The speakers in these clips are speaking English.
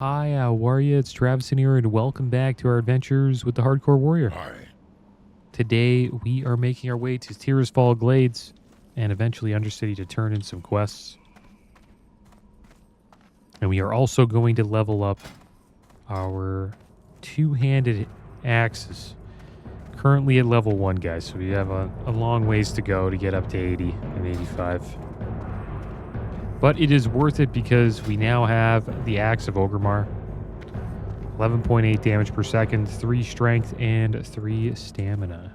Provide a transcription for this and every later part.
Hi, how are you? It's Travis in here, and welcome back to our adventures with the Hardcore Warrior. Hi. Today, we are making our way to Tirisfal Glades and eventually Undercity to turn in some quests. And we are also going to level up our two-handed axes. Currently at level 1, guys, so we have a long ways to go to get up to 80 and 85. But it is worth it because we now have the Axe of Orgrimmar. 11.8 damage per second, 3 strength, and 3 stamina.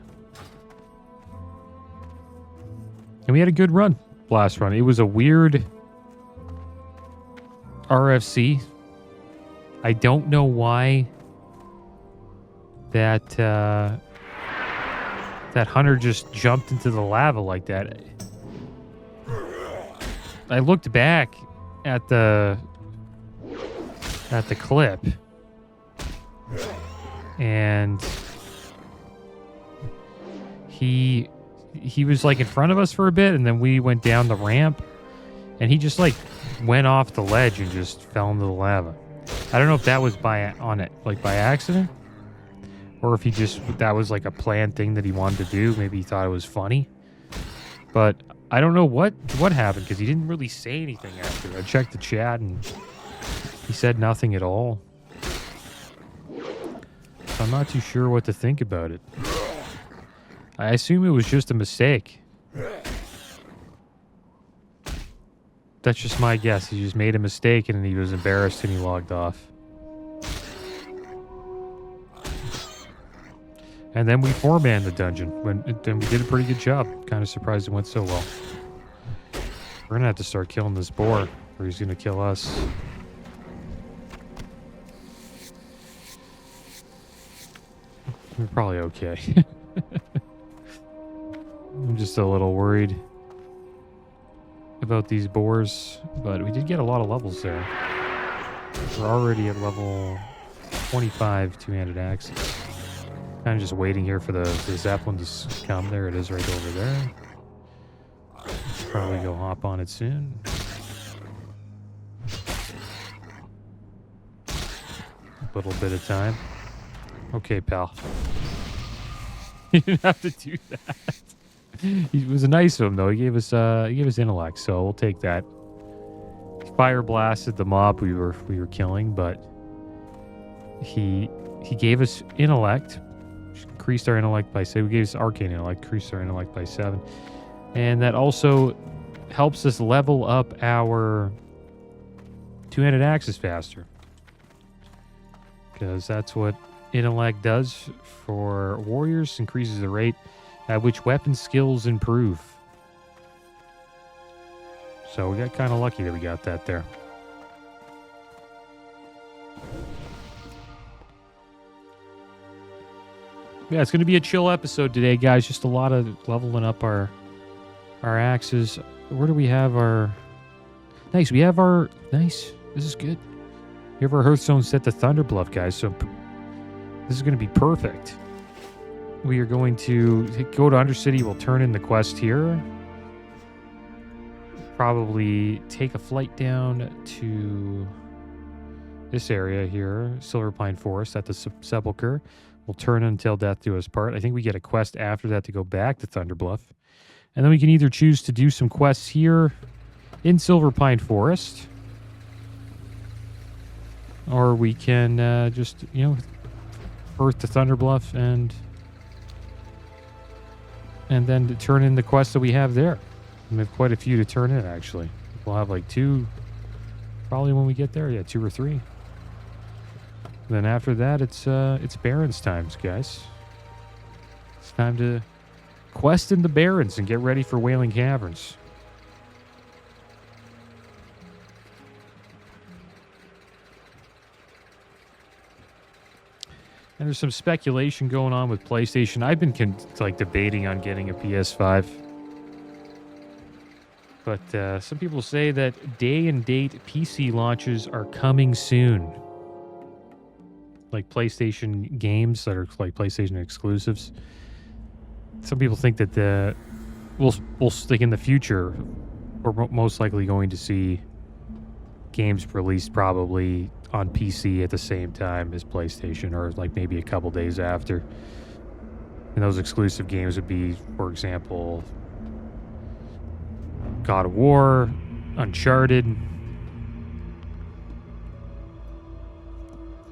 And we had a good run last run. It was a weird RFC. I don't know why that that hunter just jumped into the lava like that. I looked back at the clip, and he was like in front of us for a bit, and then we went down the ramp, and he just like went off the ledge and just fell into the lava. I don't know if that was by accident, or if that was like a planned thing that he wanted to do. Maybe he thought it was funny, but I don't know what happened because he didn't really say anything after. I checked the chat and he said nothing at all. So I'm not too sure what to think about it. I assume it was just a mistake. That's just my guess. He just made a mistake and he was embarrassed and he logged off. And then we four-manned the dungeon. And we did a pretty good job. Kind of surprised it went so well. We're going to have to start killing this boar, or he's going to kill us. We're probably okay. I'm just a little worried about these boars, but we did get a lot of levels there. We're already at level 25 two-handed axes. Kind of just waiting here for the Zeppelin to come. There it is right over there. Probably go hop on it soon. A little bit of time. Okay, pal. You didn't have to do that. It was nice of him, though. He gave us intellect, so we'll take that. He fire blasted the mob we were killing, but he gave us intellect. Increased our intellect by 7. We gave us arcane intellect, increased our intellect by 7. And that also helps us level up our two-handed axes faster. Because that's what intellect does for warriors. Increases the rate at which weapon skills improve. So we got kind of lucky that we got that there. Yeah, it's going to be a chill episode today, guys. Just a lot of leveling up our axes. Where do we have our... Nice, we have our... Nice, this is good. We have our Hearthstone set to Thunder Bluff, guys, so this is going to be perfect. We are going to go to Undercity. We'll turn in the quest here. Probably take a flight down to this area here, Silver Pine Forest at the Sepulchre. We'll turn until death do us part. I think we get a quest after that to go back to Thunder Bluff. And then we can either choose to do some quests here in Silver Pine Forest, or we can just, Earth to Thunder Bluff and then to turn in the quests that we have there. We have quite a few to turn in, actually. We'll have like 2, probably when we get there. Yeah, 2 or 3. Then after that, it's Barrens times, guys. It's time to quest in the Barrens and get ready for Wailing Caverns. And there's some speculation going on with PlayStation. I've been debating on getting a PS5. But some people say that day and date PC launches are coming soon. Like PlayStation games that are like PlayStation exclusives. Some people think that we'll stick in the future. We're most likely going to see games released probably on PC at the same time as PlayStation, or like maybe a couple days after. And those exclusive games would be, for example, God of War, Uncharted.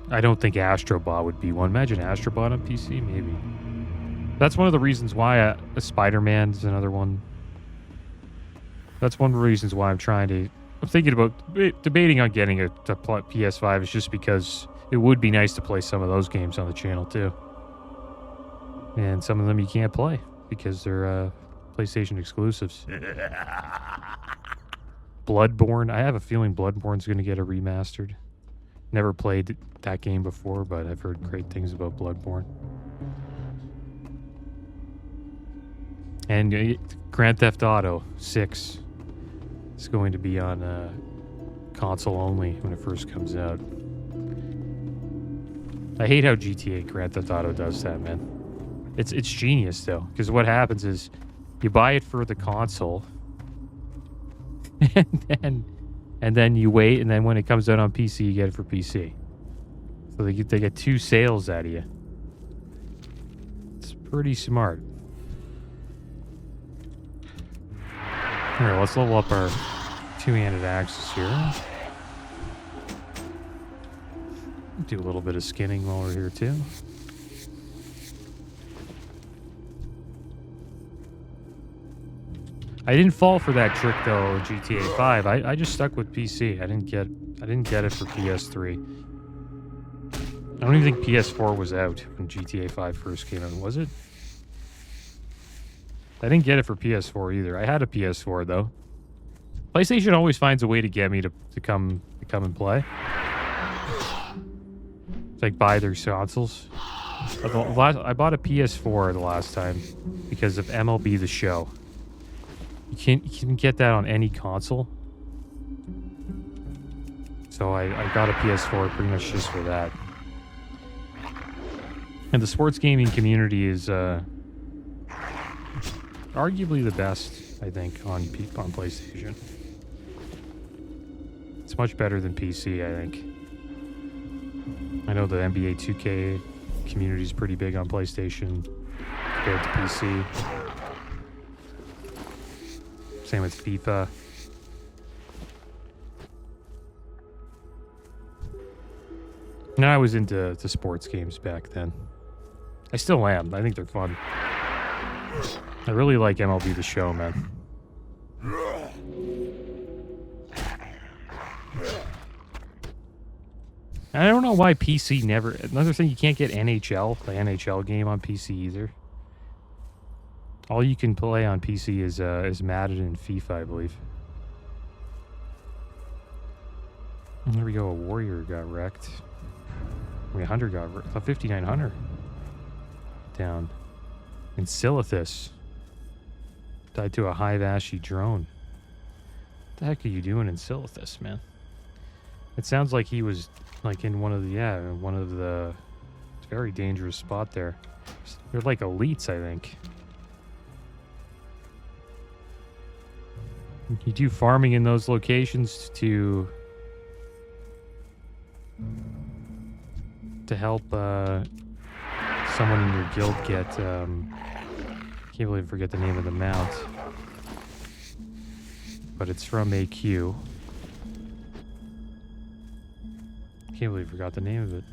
I don't think Astrobot would be one. Imagine Astrobot on PC, maybe. That's one of the reasons why a Spider-Man's another one. That's one of the reasons why I'm thinking about debating on getting a PS5 is just because it would be nice to play some of those games on the channel too. And some of them you can't play because they're PlayStation exclusives. Bloodborne. I have a feeling Bloodborne's going to get a remastered. Never played that game before, but I've heard great things about Bloodborne. And Grand Theft Auto 6 is going to be on console only when it first comes out. I hate how GTA Grand Theft Auto does that, man. It's genius, though, because what happens is you buy it for the console, and then you wait, and then when it comes out on PC, you get it for PC. So they get two sales out of you. It's pretty smart. Here, let's level up our two-handed axes here. Do a little bit of skinning while we're here, too. I didn't fall for that trick though in GTA 5. I just stuck with PC. I didn't get it for PS3. I don't even think PS4 was out when GTA 5 first came out, was it? I didn't get it for PS4 either. I had a PS4 though. PlayStation always finds a way to get me to come and play. It's like buy their consoles. I bought a PS4 the last time because of MLB The Show. You can get that on any console. So I got a PS4 pretty much just for that. And the sports gaming community is arguably the best, I think, on PlayStation. It's much better than PC, I think. I know the NBA 2K community is pretty big on PlayStation compared to PC. Same with FIFA. And I was into sports games back then. I still am. I think they're fun. I really like MLB The Show, man. I don't know why PC never... Another thing, you can't get NHL, the NHL game on PC either. All you can play on PC is Madden and FIFA, I believe. And there we go. A warrior got wrecked. I mean, Hunter got wrecked. 5900 down. And Silithus died to a Hive-Ashy drone. What the heck are you doing in Silithus, man? It sounds like he was like in one of the it's a very dangerous spot there. They're like elites, I think. You do farming in those locations to help someone in your guild get can't believe I forget the name of the mount, but it's from AQ. Can't believe I forgot the name of it.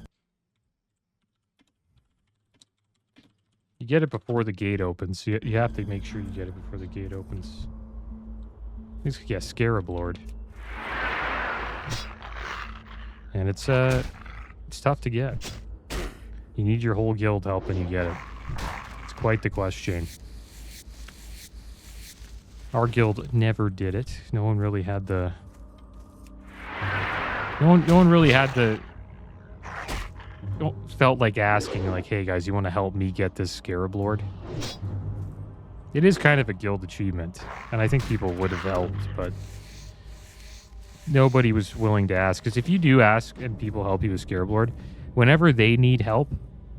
You get it before the gate opens. So you have to make sure you get it before the gate opens. Yeah, Scarab Lord. And it's tough to get. You need your whole guild helping you get it. It's quite the quest chain. Our guild never did it. No one really had the... No one really had the... Felt like asking, like, hey guys, you want to help me get this Scarab Lord? It is kind of a guild achievement, and I think people would have helped, but nobody was willing to ask. Because if you do ask and people help you with Scarab Lord, whenever they need help,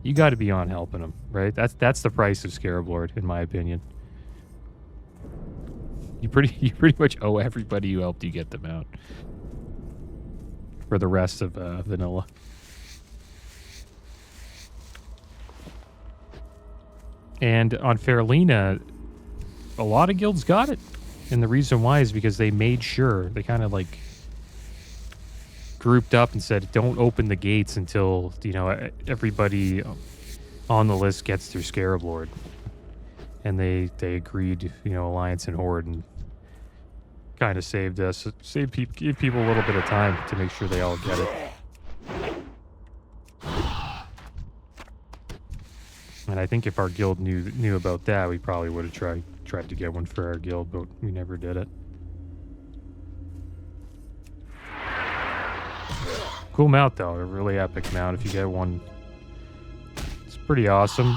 you got to be on helping them, right? That's the price of Scarab Lord, in my opinion. You pretty much owe everybody who helped you get them out. for the rest of vanilla. And on Fairlina, a lot of guilds got it. And the reason why is because they made sure, they kind of like grouped up and said, don't open the gates until, you know, everybody on the list gets their Scarab Lord. And they agreed, you know, Alliance and Horde, and kind of saved us, give people a little bit of time to make sure they all get it. And I think if our guild knew about that, we probably would have tried to get one for our guild, but we never did it. Cool mount though, a really epic mount. If you get one, it's pretty awesome.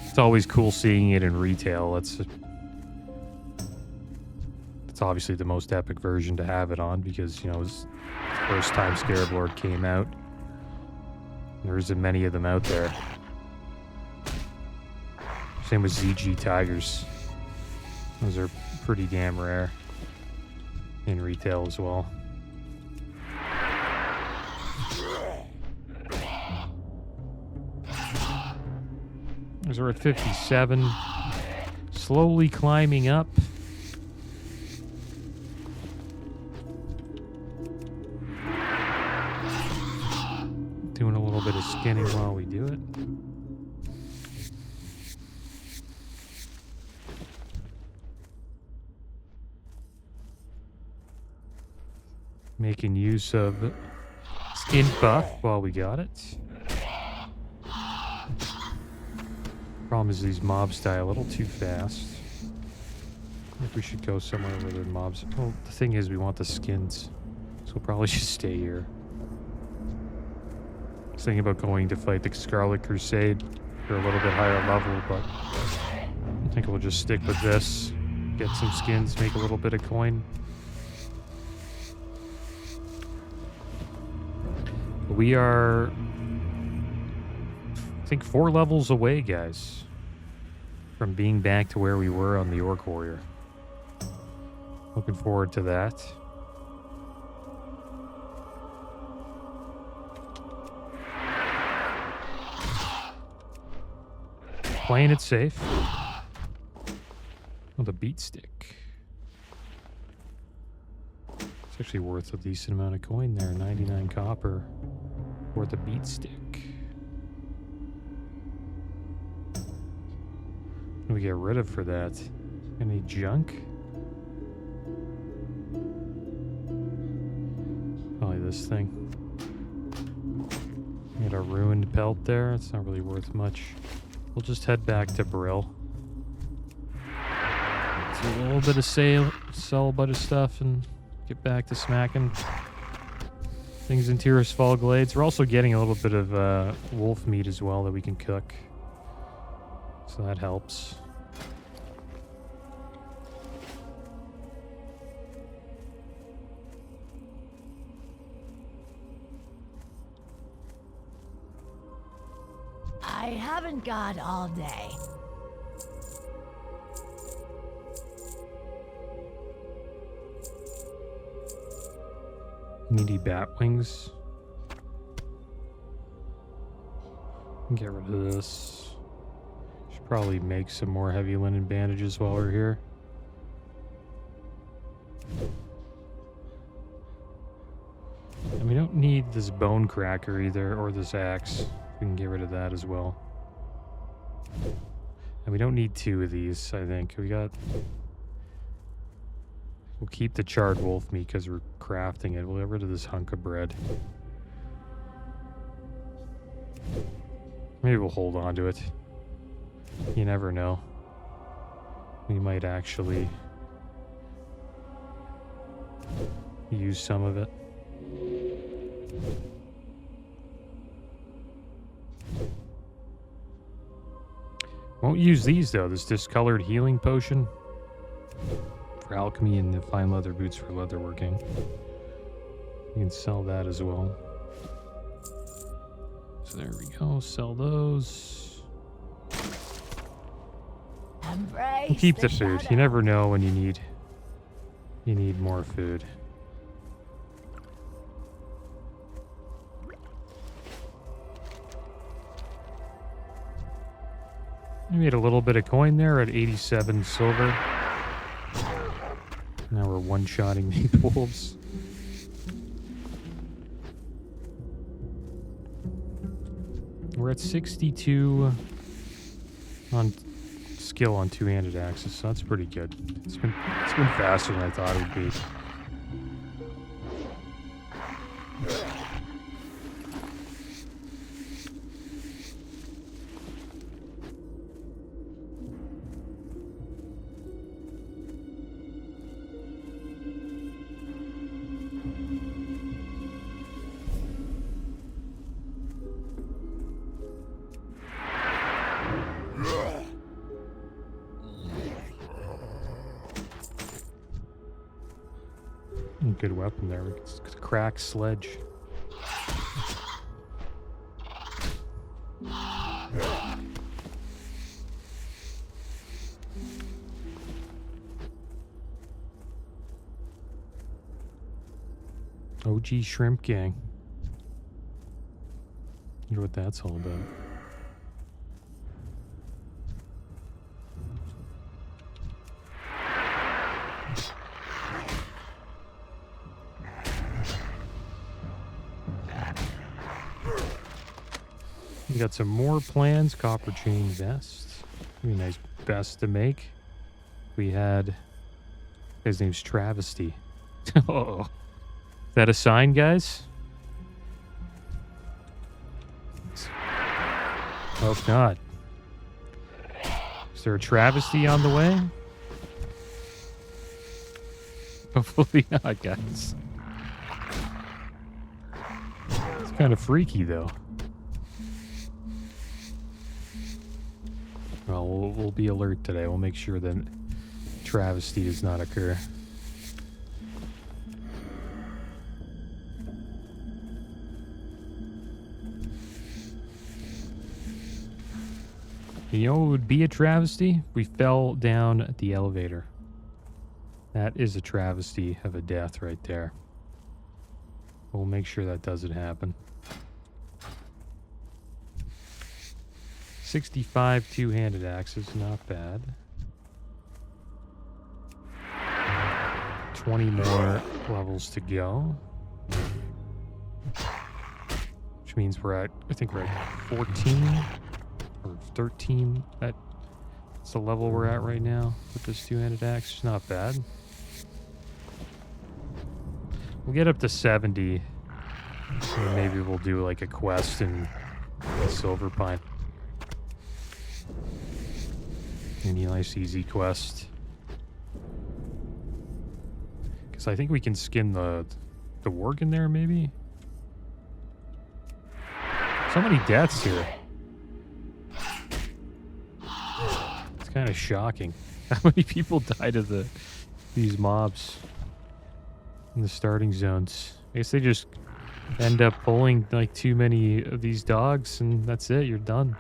It's always cool seeing it in retail. It's obviously the most epic version to have it on because, you know, it was the first time Scarab Lord came out. There isn't many of them out there. Same with ZG Tigers. Those are pretty damn rare in retail as well. Those are at 57. Slowly climbing up. Doing a little bit of skinning while we do it. Making use of skin buff while we got it. Problem is these mobs die a little too fast. I think we should go somewhere where the mobs... Well, the thing is we want the skins. So we'll probably just stay here. I was thinking about going to fight the Scarlet Crusade for a little bit higher level, but I think we'll just stick with this. Get some skins, make a little bit of coin. We are, I think, 4 levels away, guys, from being back to where we were on the Orc Warrior. Looking forward to that. Playing it safe with a beat stick. It's actually worth a decent amount of coin there. 99 copper. Worth a beat stick. What do we get rid of for that? Any junk? Probably this thing. Get a ruined pelt there. It's not really worth much. We'll just head back to Brill. Do a little bit of sell a bunch of stuff, and get back to smacking things in Tirisfal Glades. We're also getting a little bit of wolf meat as well that we can cook. So that helps. I haven't got all day. Meaty bat wings. Get rid of this. Should probably make some more heavy linen bandages while we're here. And we don't need this bone cracker either, or this axe. We can get rid of that as well. And we don't need 2 of these, I think. We'll keep the charred wolf meat because we're crafting it. We'll get rid of this hunk of bread. Maybe we'll hold on to it. You never know. We might actually use some of it. Won't use these though. This discolored healing potion for alchemy and the fine leather boots for leatherworking. You can sell that as well. So there we go. Sell those. Embrace and keep the food. shadow. You never know when you need more food. We made a little bit of coin there at 87 silver. Now we're one-shotting the wolves. We're at 62 on skill on two-handed axes, so that's pretty good. It's been faster than I thought it would be. Good weapon there. It's a crack sledge. OG Shrimp Gang. Wonder what that's all about. We got some more plans. Copper chain vest. Be a nice vest to make. We had... His name's Travesty. Oh. Is that a sign, guys? Hope not. Is there a travesty on the way? Hopefully not, guys. It's kind of freaky, though. Well, we'll be alert today. We'll make sure that travesty does not occur. You know what would be a travesty? We fell down the elevator. That is a travesty of a death right there. We'll make sure that doesn't happen. 65 two-handed axes, not bad. 20 more levels to go. Which means we're at, I think we're at 14 or 13. That's the level we're at right now with this two-handed axe. It's not bad. We'll get up to 70. And maybe we'll do like a quest in Silver Pine. Any nice easy quest. Because I think we can skin the work in there, maybe? So many deaths here. It's kind of shocking. How many people died of these mobs in the starting zones? I guess they just end up pulling like too many of these dogs and that's it, you're done.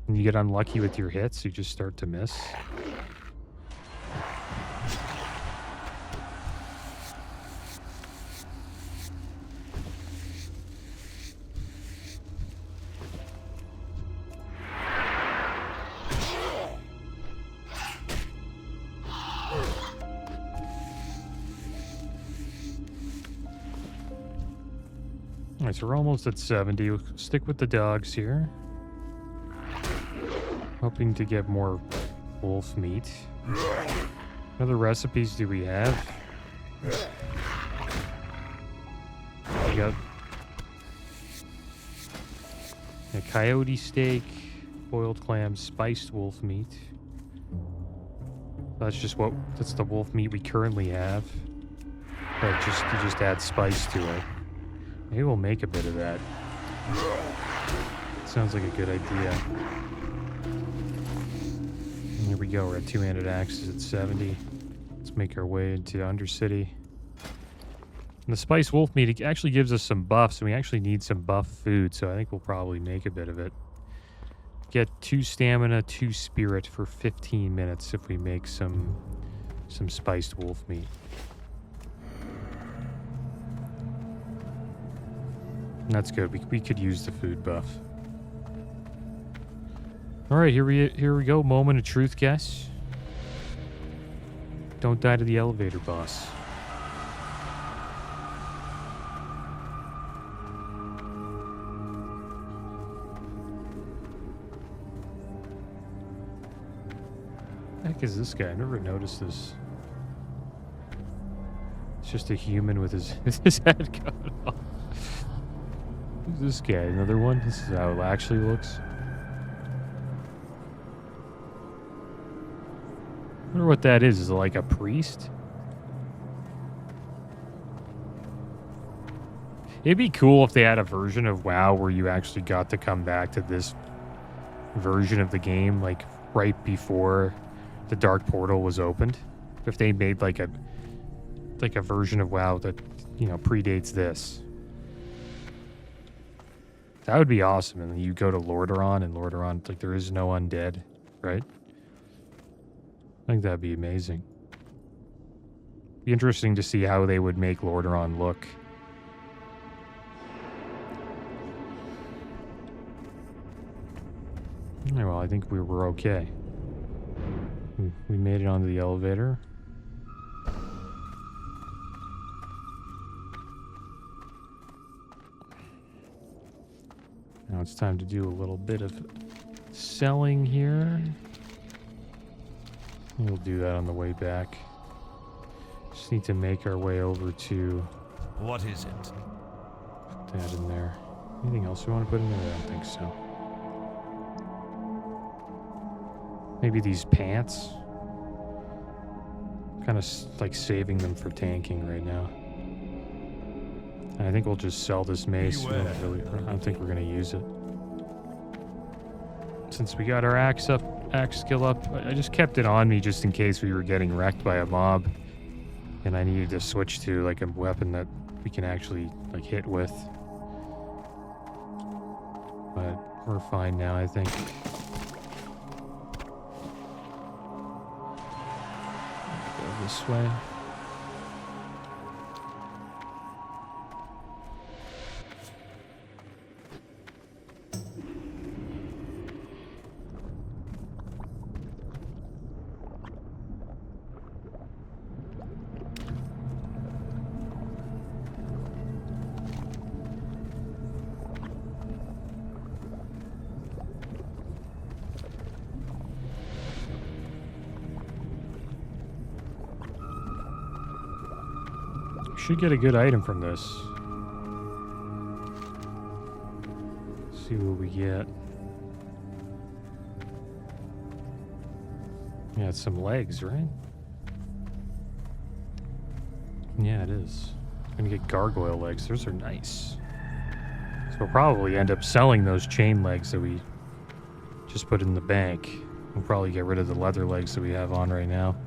And you get unlucky with your hits, you just start to miss. Alright, so we're almost at 70. We'll stick with the dogs here. Hoping to get more wolf meat. What other recipes do we have? We got a coyote steak, boiled clams, spiced wolf meat. That's the wolf meat we currently have. But you just add spice to it. Maybe we'll make a bit of that. Sounds like a good idea. And here we go. We're at two-handed axes at 70. Let's make our way into Undercity. And the spiced wolf meat actually gives us some buffs, and we actually need some buff food, so I think we'll probably make a bit of it. Get 2 stamina, 2 spirit for 15 minutes if we make some spiced wolf meat. That's good. We could use the food buff. All right, here we go. Moment of truth, guess. Don't die to the elevator boss. What the heck is this guy? I never noticed this. It's just a human with his head cut off. Who's this guy? Another one? This is how it actually looks. I wonder what that is. Is it like a priest? It'd be cool if they had a version of WoW where you actually got to come back to this version of the game, like right before the Dark Portal was opened. If they made like a version of WoW that, you know, predates this. That would be awesome. And then you go to Lordaeron, and Lordaeron, like, there is no undead, right? I think that'd be amazing. Be interesting to see how they would make Lordaeron look. Yeah, well, I think we were okay. We made it onto the elevator. Now it's time to do a little bit of selling here. We'll do that on the way back. Just need to make our way over to... What is it? Put that in there. Anything else we want to put in there? I don't think so. Maybe these pants. Kind of like saving them for tanking right now. And I think we'll just sell this mace. I don't think we're going to use it. Since we got our axe skill up, I just kept it on me just in case we were getting wrecked by a mob. And I needed to switch to like a weapon that we can actually like hit with. But we're fine now, I think. Go this way. Should get a good item from this. See what we get. Yeah, it's some legs, right? Yeah, it is. Gonna get gargoyle legs. Those are nice. So we'll probably end up selling those chain legs that we just put in the bank. We'll probably get rid of the leather legs that we have on right now.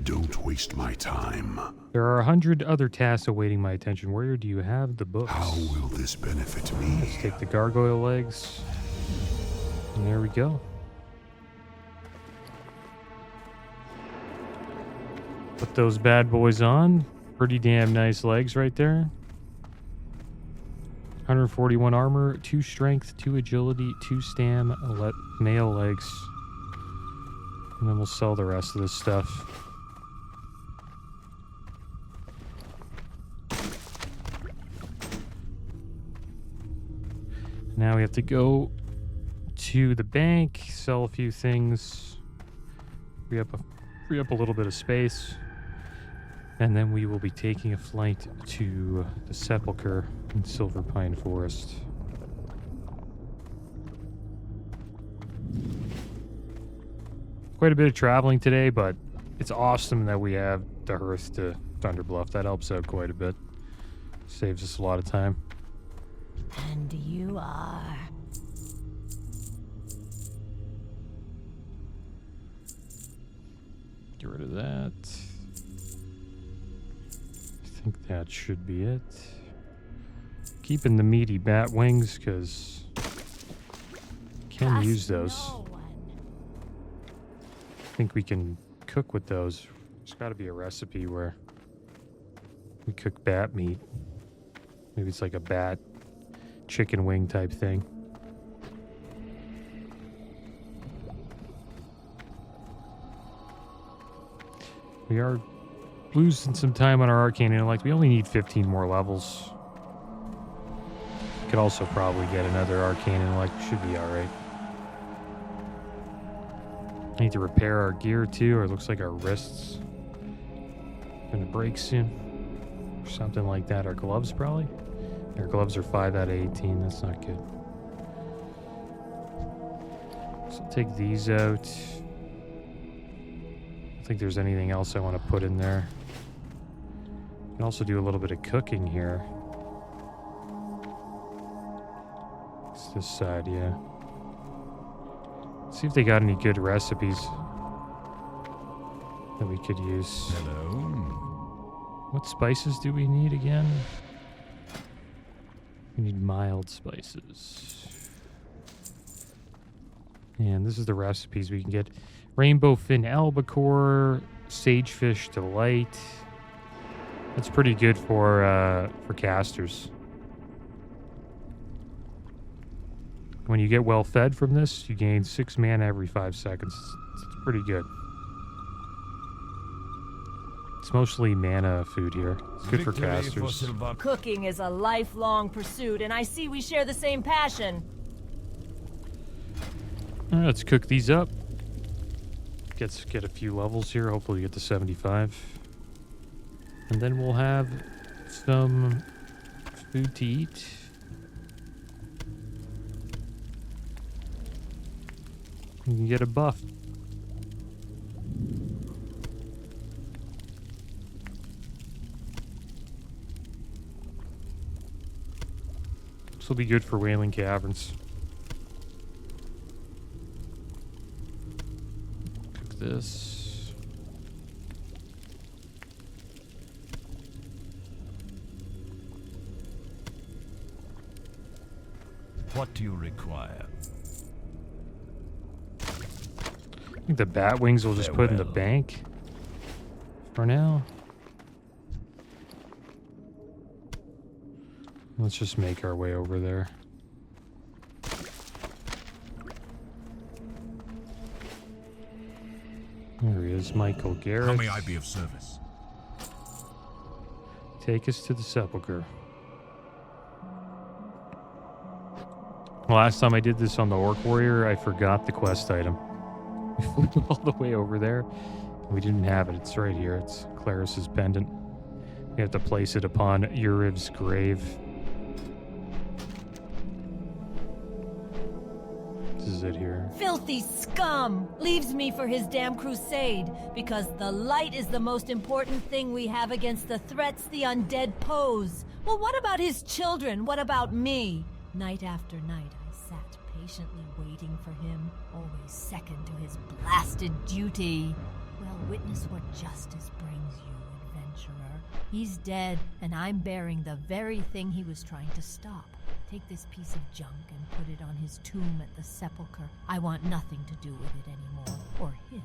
Don't waste my time. There are 100 other tasks awaiting my attention. Where do you have the books? How will this benefit me? Let's take the gargoyle legs. And there we go. Put those bad boys on. Pretty damn nice legs right there. 141 armor, 2 strength, 2 agility, 2 stam, male legs. And then we'll sell the rest of this stuff. Now we have to go to the bank, sell a few things, free up a little bit of space, and then we will be taking a flight to the Sepulchre in Silver Pine Forest. Quite a bit of traveling today, but it's awesome that we have the hearth to Thunder Bluff. That helps out quite a bit. Saves us a lot of time. And you are... Get rid of that. think that should be it. Keeping the meaty bat wings because can use those. I think we can cook with those. There's got to be a recipe where we cook bat meat. Maybe it's like a bat chicken wing type thing. We are losing some time on our arcane intellect. We only need 15 more levels. Could also probably get another arcane intellect. Should be alright. Need to repair our gear too, or it looks like our wrists gonna break soon. Or something like that. Our gloves probably. Our gloves are 5 out of 18. That's not good. So take these out. I don't think there's anything else I want to put in there. I can also do a little bit of cooking here. It's this side, yeah. See if they got any good recipes that we could use. Hello. What spices do we need again? We need mild spices. And this is the recipes we can get. Rainbow fin albacore, sagefish delight. That's pretty good for casters. When you get well fed from this, you gain 6 mana every 5 seconds. It's pretty good. It's mostly mana food here. It's good for casters. Cooking is a lifelong pursuit, and I see we share the same passion. All right, let's cook these up. Get a few levels here. Hopefully get to 75. And then we'll have some food to eat. You can get a buff. This will be good for Wailing Caverns. Cook this. What do you require? I think the bat wings we'll just put in the bank for now. Let's just make our way over there. There he is, Michael Garrett. How may I be of service? Take us to the sepulcher. Last time I did this on the Orc Warrior, I forgot the quest item. We flew all the way over there. We didn't have it. It's right here. It's Claris's pendant. We have to place it upon Uriv's grave. This is it here. Filthy scum! Leaves me for his damn crusade, because the light is the most important thing we have against the threats the undead pose. Well, what about his children? What about me? Night after night, I sat patiently waiting for him, always second to his blasted duty. Well, witness what justice brings you, adventurer. He's dead, and I'm bearing the very thing he was trying to stop. Take this piece of junk and put it on his tomb at the sepulcher. I want nothing to do with it anymore, or him.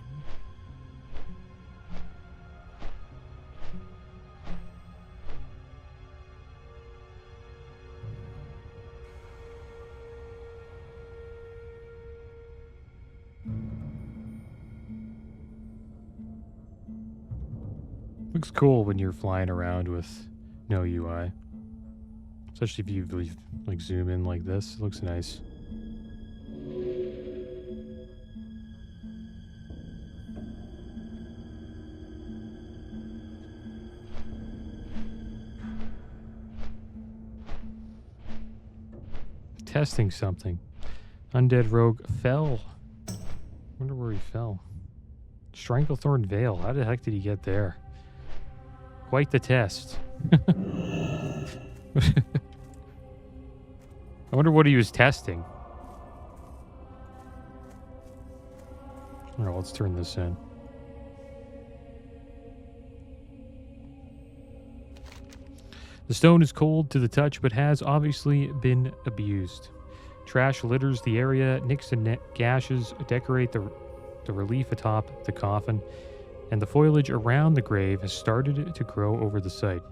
Looks cool when you're flying around with no UI. Especially if you like zoom in like this. It looks nice. Testing something. Undead Rogue fell. Wonder where he fell. Stranglethorn Vale. How the heck did he get there? Quite the test. I wonder what he was testing. Alright, let's turn this in. The stone is cold to the touch, but has obviously been abused. Trash litters the area, nicks and gashes decorate the relief atop the coffin, and the foliage around the grave has started to grow over the site.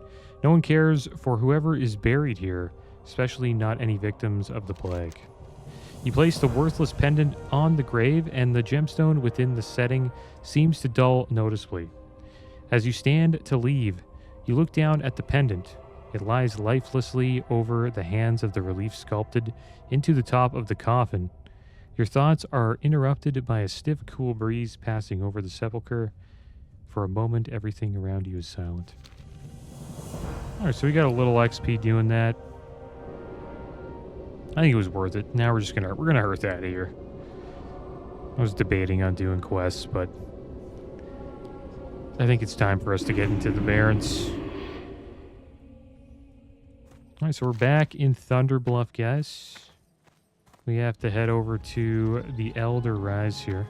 No one cares for whoever is buried here, especially not any victims of the plague. You place the worthless pendant on the grave, and the gemstone within the setting seems to dull noticeably. As you stand to leave, you look down at the pendant. It lies lifelessly over the hands of the relief sculpted into the top of the coffin. Your thoughts are interrupted by a stiff, cool breeze passing over the sepulchre. For a moment, everything around you is silent. Alright, so we got a little XP doing that. I think it was worth it. Now we're gonna earth out of here. I was debating on doing quests, but I think it's time for us to get into the Barrens. Alright, so we're back in Thunder Bluff, guys. We have to head over to the Elder Rise here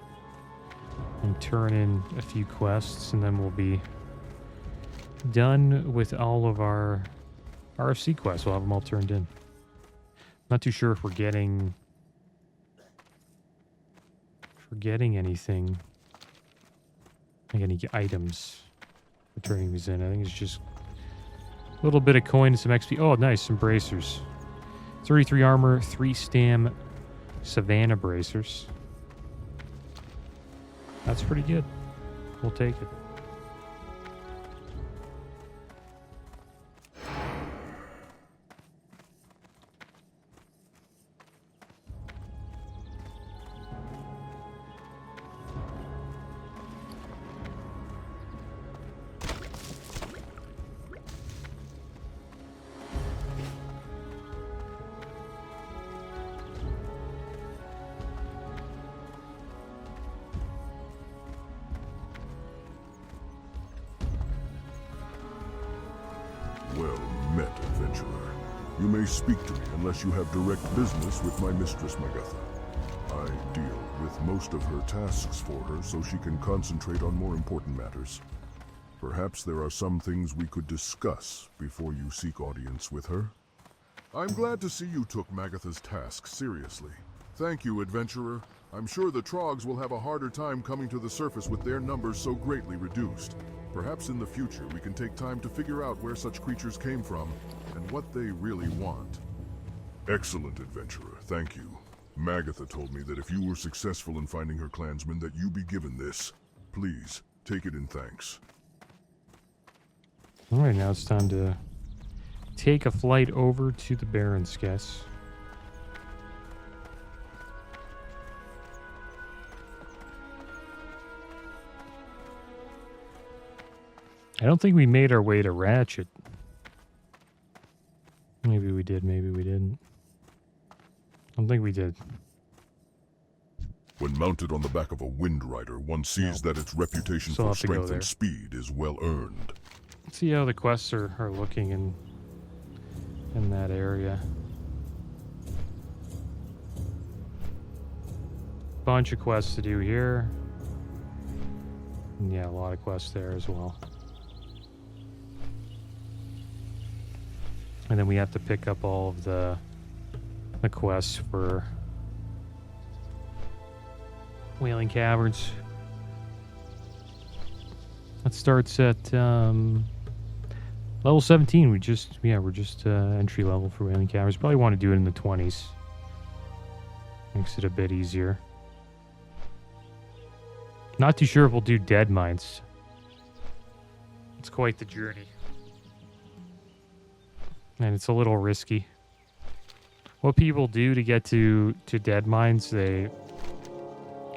and turn in a few quests, and then we'll be done with all of our RFC quests. We'll have them all turned in. Not too sure if we're getting anything, like any items for turning these in. I think it's just a little bit of coin and some XP. Oh, nice, some bracers. 33 armor, 3 stam Savannah bracers. That's pretty good. We'll take it. Well met, adventurer. You may speak to me unless you have direct business with my mistress, Magatha. I deal with most of her tasks for her so she can concentrate on more important matters. Perhaps there are some things we could discuss before you seek audience with her. I'm glad to see you took Magatha's task seriously. Thank you, adventurer. I'm sure the Trogs will have a harder time coming to the surface with their numbers so greatly reduced. Perhaps in the future we can take time to figure out where such creatures came from and what they really want. Excellent, adventurer. Thank you. Magatha told me that if you were successful in finding her clansmen, that you be given this. Please, take it in thanks. Alright, now it's time to take a flight over to the Barrens, guys. I don't think we made our way to Ratchet. Maybe we did, maybe we didn't. I don't think we did. When mounted on the back of a Wind Rider, one sees that its reputation for strength and speed is well earned. Let's see how the quests are looking in that area. Bunch of quests to do here. And yeah, a lot of quests there as well. And then we have to pick up all of the quests for Wailing Caverns. That starts at level 17. We're just entry level for Wailing Caverns. Probably want to do it in the 20s. Makes it a bit easier. Not too sure if we'll do Dead Mines. It's quite the journey. And it's a little risky. What people do to get to Dead Mines, they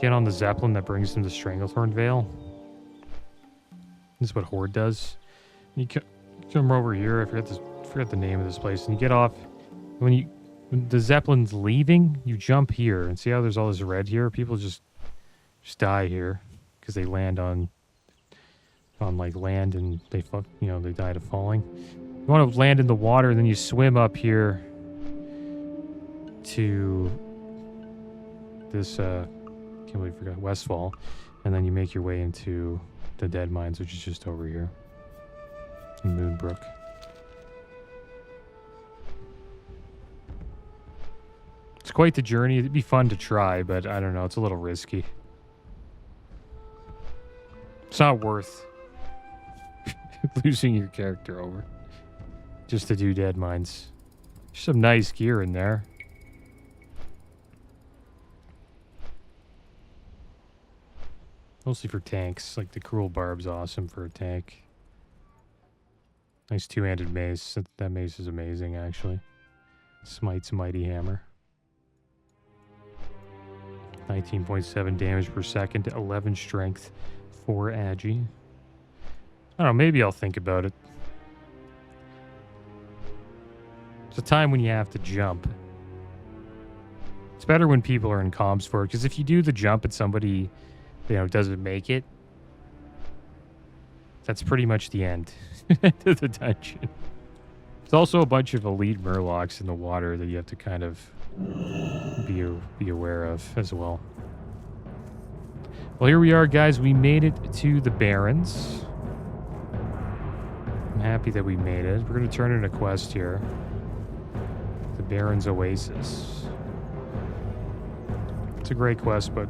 get on the Zeppelin that brings them to Stranglethorn Vale. This is what Horde does. You come over here, I forget the name of this place, and you get off. When the Zeppelin's leaving, you jump here, and see how there's all this red here? People just die here because they land on like land, and they died of falling. You want to land in the water, and then you swim up here to this can't believe I forgot Westfall, and then you make your way into the Dead Mines, which is just over here in Moonbrook. quite the journey. It'd be fun to try, but I don't know. It's a little risky. It's not worth losing your character over just to do dead mines. There's some nice gear in there. Mostly for tanks. Like the cruel barb's awesome for a tank. Nice two-handed mace. That mace is amazing, actually. Smite's mighty hammer. 19.7 damage per second, 11 strength, 4 agi. I don't know, maybe I'll think about it. It's a time when you have to jump. It's better when people are in comms for it, because if you do the jump and somebody, you know, doesn't make it, that's pretty much the end to the dungeon. There's also a bunch of elite murlocs in the water that you have to kind of be aware of as well. Well, here we are, guys. We made it to the Barrens. I'm happy that we made it. We're going to turn in a quest here. The Barrens Oasis. It's a great quest, but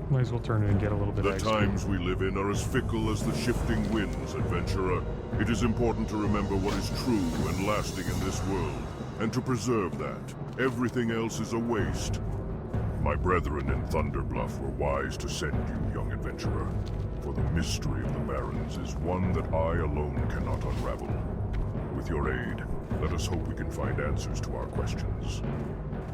might as well turn it and get a little bit The extra. times we live in are as fickle as the shifting winds, adventurer. It is important to remember what is true and lasting in this world, and to preserve that. Everything else is a waste. My brethren in Thunder Bluff were wise to send you, young adventurer, for the mystery of the Barrens is one that I alone cannot unravel. With your aid, let us hope we can find answers to our questions.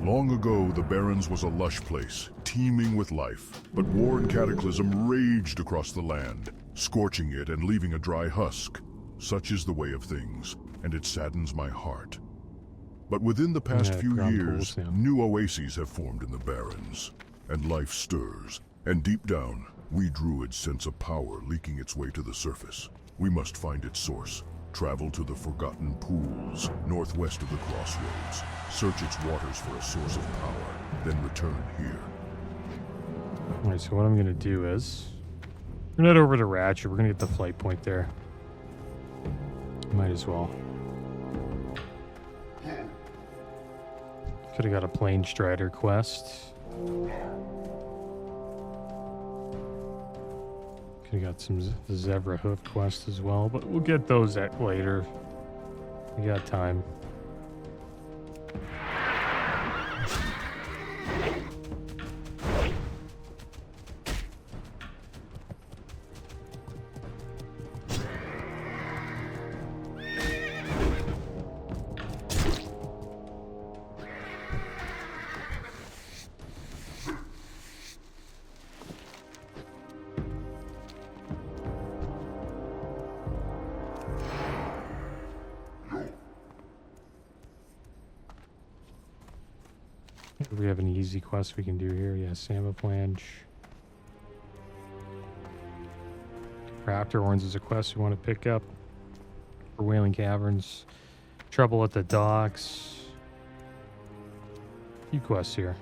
Long ago, the Barrens was a lush place, teeming with life. But war and cataclysm raged across the land, scorching it and leaving a dry husk. Such is the way of things, and it saddens my heart. But within the past few years, new oases have formed in the Barrens, and life stirs. And deep down, we druids sense a power leaking its way to the surface. We must find its source. Travel to the Forgotten Pools, northwest of the crossroads. Search its waters for a source of power, then return here. Alright, so what I'm going to do is... we're going to head over to Ratchet. We're going to get the flight point there. Might as well. Could have got a Plane Strider quest. Could have got some Zebra Hoof quest as well, but we'll get those later. We got time. Do we have any easy quests we can do here? Yeah, Samoplange. Raptor Horns is a quest we want to pick up for Wailing Caverns. Trouble at the Docks. A few quests here.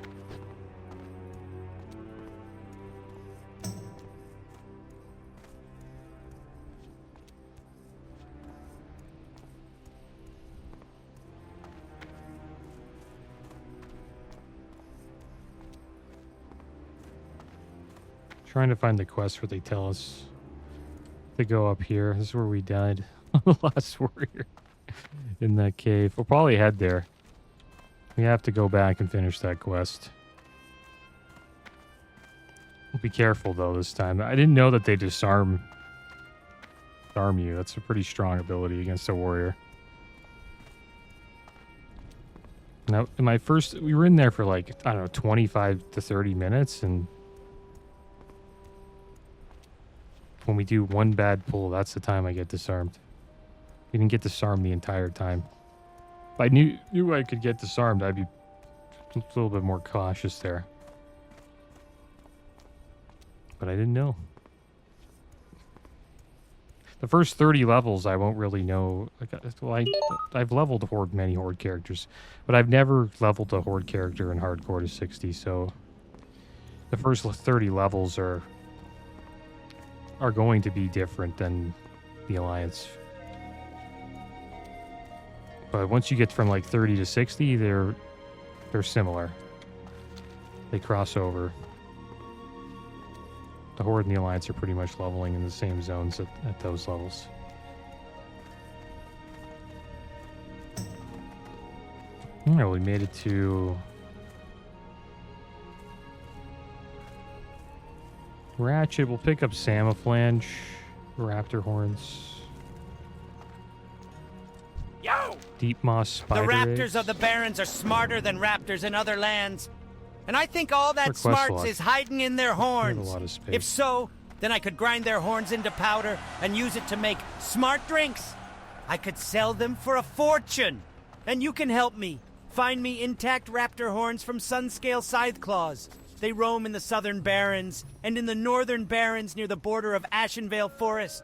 Trying to find the quest where they tell us to go up here. This is where we died. The last warrior in that cave. We'll probably head there. We have to go back and finish that quest. Be careful though this time. I didn't know that they disarm you. That's a pretty strong ability against a warrior. Now, in my first, we were in there for like, I don't know, 25 to 30 minutes, and when we do one bad pull, that's the time I get disarmed. We didn't get disarmed the entire time. If I knew I could get disarmed, I'd be a little bit more cautious there. But I didn't know. The first 30 levels, I won't really know. Well, I've leveled many Horde characters, but I've never leveled a Horde character in Hardcore to 60, so the first 30 levels are going to be different than the Alliance. But once you get from like 30 to 60, they're similar. they cross over. The Horde and the Alliance are pretty much leveling in the same zones at those levels. Alright, we made it to Ratchet. We'll pick up Samaflange, Raptor Horns. Yo! Deep Moss Spider The raptors eggs. of the Barrens are smarter than raptors in other lands. And I think all that Request smarts log. is hiding in their horns. We have a lot of space. If so, then I could grind their horns into powder and use it to make smart drinks. I could sell them for a fortune. And you can help me. Find me intact raptor horns from Sunscale Scythe Claws. They roam in the southern Barrens and in the northern Barrens near the border of Ashenvale Forest.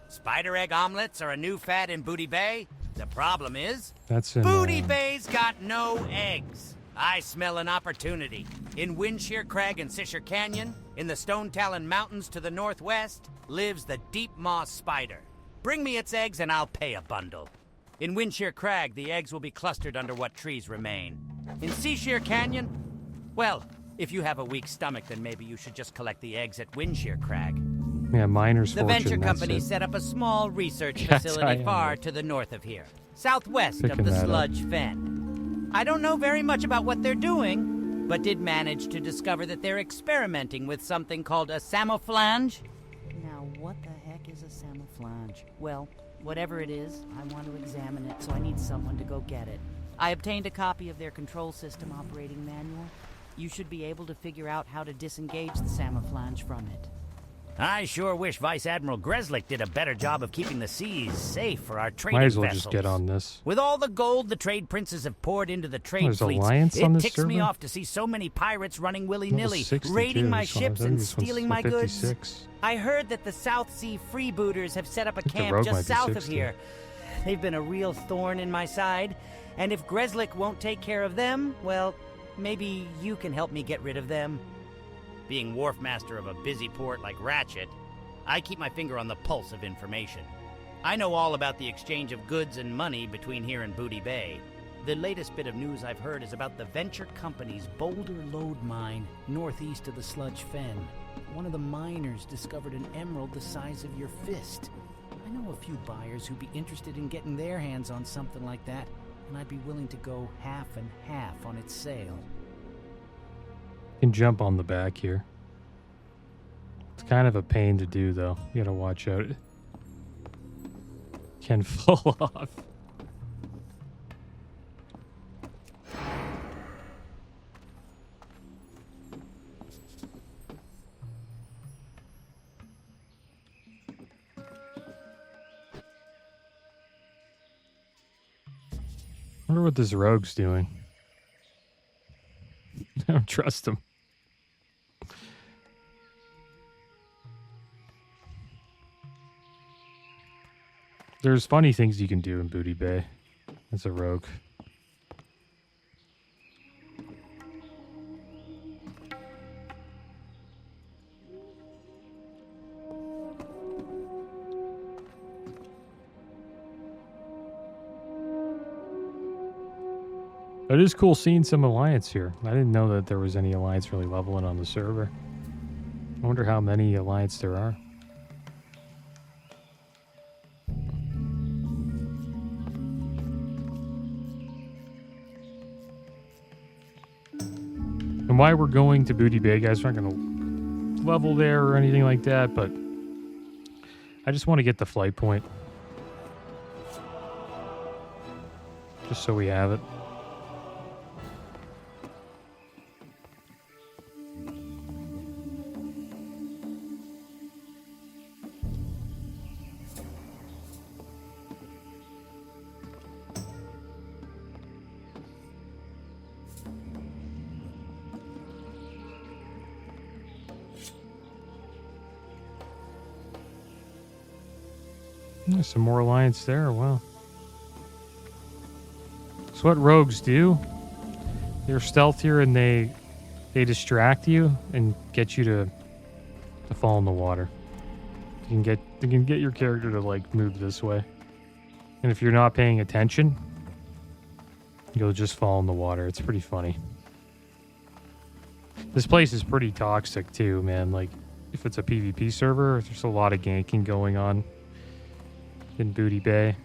Spider egg omelets are a new fad in Booty Bay. The problem is, That's in, Booty Bay's got no eggs. I smell an opportunity. In Windshear Crag and Sisher Canyon, in the Stone Talon Mountains to the northwest, lives the Deep Moss Spider. Bring me its eggs and I'll pay a bundle. In Windshear Crag, the eggs will be clustered under what trees remain. In Seashear Canyon, well, if you have a weak stomach, then maybe you should just collect the eggs at Windshear Crag. Yeah, Miner's The Fortune. venture that's company it. set up a small research Yes, I facility am. far to the north of here, southwest Picking of the that up. Sludge Fen. I don't know very much about what they're doing, but did manage to discover that they're experimenting with something called a samoflange. Now, what the heck is a samoflange? Well, whatever it is, I want to examine it, so I need someone to go get it. I obtained a copy of their control system operating manual. You should be able to figure out how to disengage the samoflange from it. I sure wish Vice Admiral Greslick did a better job of keeping the seas safe for our trading Might as well vessels. just get on this. With all the gold the trade princes have poured into the trade There's fleets, Alliance on it this ticks me server? off to see so many pirates running willy-nilly, 62, raiding my this one. I ships think and this one's stealing my goods. 56. I heard that the South Sea freebooters have set up a think the camp rogue might just be south of 60. here. They've been a real thorn in my side, and if Greslick won't take care of them, well, maybe you can help me get rid of them. Being wharf master of a busy port like Ratchet, I keep my finger on the pulse of information. I know all about the exchange of goods and money between here and Booty Bay. The latest bit of news I've heard is about the venture company's Boulder Lode Mine, northeast of the Sludge Fen. One of the miners discovered an emerald the size of your fist. I know a few buyers who'd be interested in getting their hands on something like that, and I'd be willing to go half and half on its sale. You can jump on the back here. It's kind of a pain to do, though. You gotta watch out. Can fall off. Wonder what this rogue's doing. I don't trust him. There's funny things you can do in Booty Bay as a rogue. It is cool seeing some Alliance here. I didn't know that there was any Alliance really leveling on the server. I wonder how many Alliance there are. And why we're going to Booty Bay, guys, we're not going to level there or anything like that, but I just want to get the flight point. Just so we have it. There's some more Alliance there. Wow. That's what rogues do. They're stealthier and they distract you and get you to fall in the water. They can get your character to like move this way. And if you're not paying attention, you'll just fall in the water. It's pretty funny. This place is pretty toxic too, man. Like, if it's a PvP server, there's a lot of ganking going on in Booty Bay.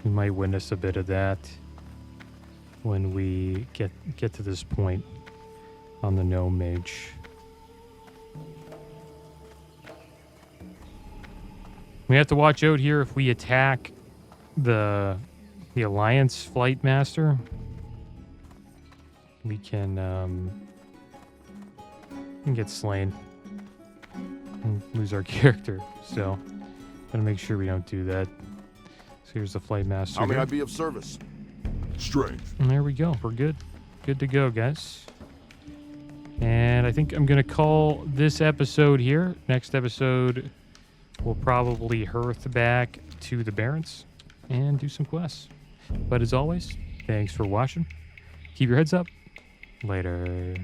We might witness a bit of that when we get to this point on the Gnome Mage. We have to watch out here if we attack the Alliance Flight Master. We can get slain and lose our character. So, gotta make sure we don't do that. So here's the Flight Master. How may here. I be of service? Strength. And there we go. We're good. Good to go, guys. And I think I'm going to call this episode here. Next episode, we'll probably hearth back to the Barrens and do some quests. But as always, thanks for watching. Keep your heads up. Later.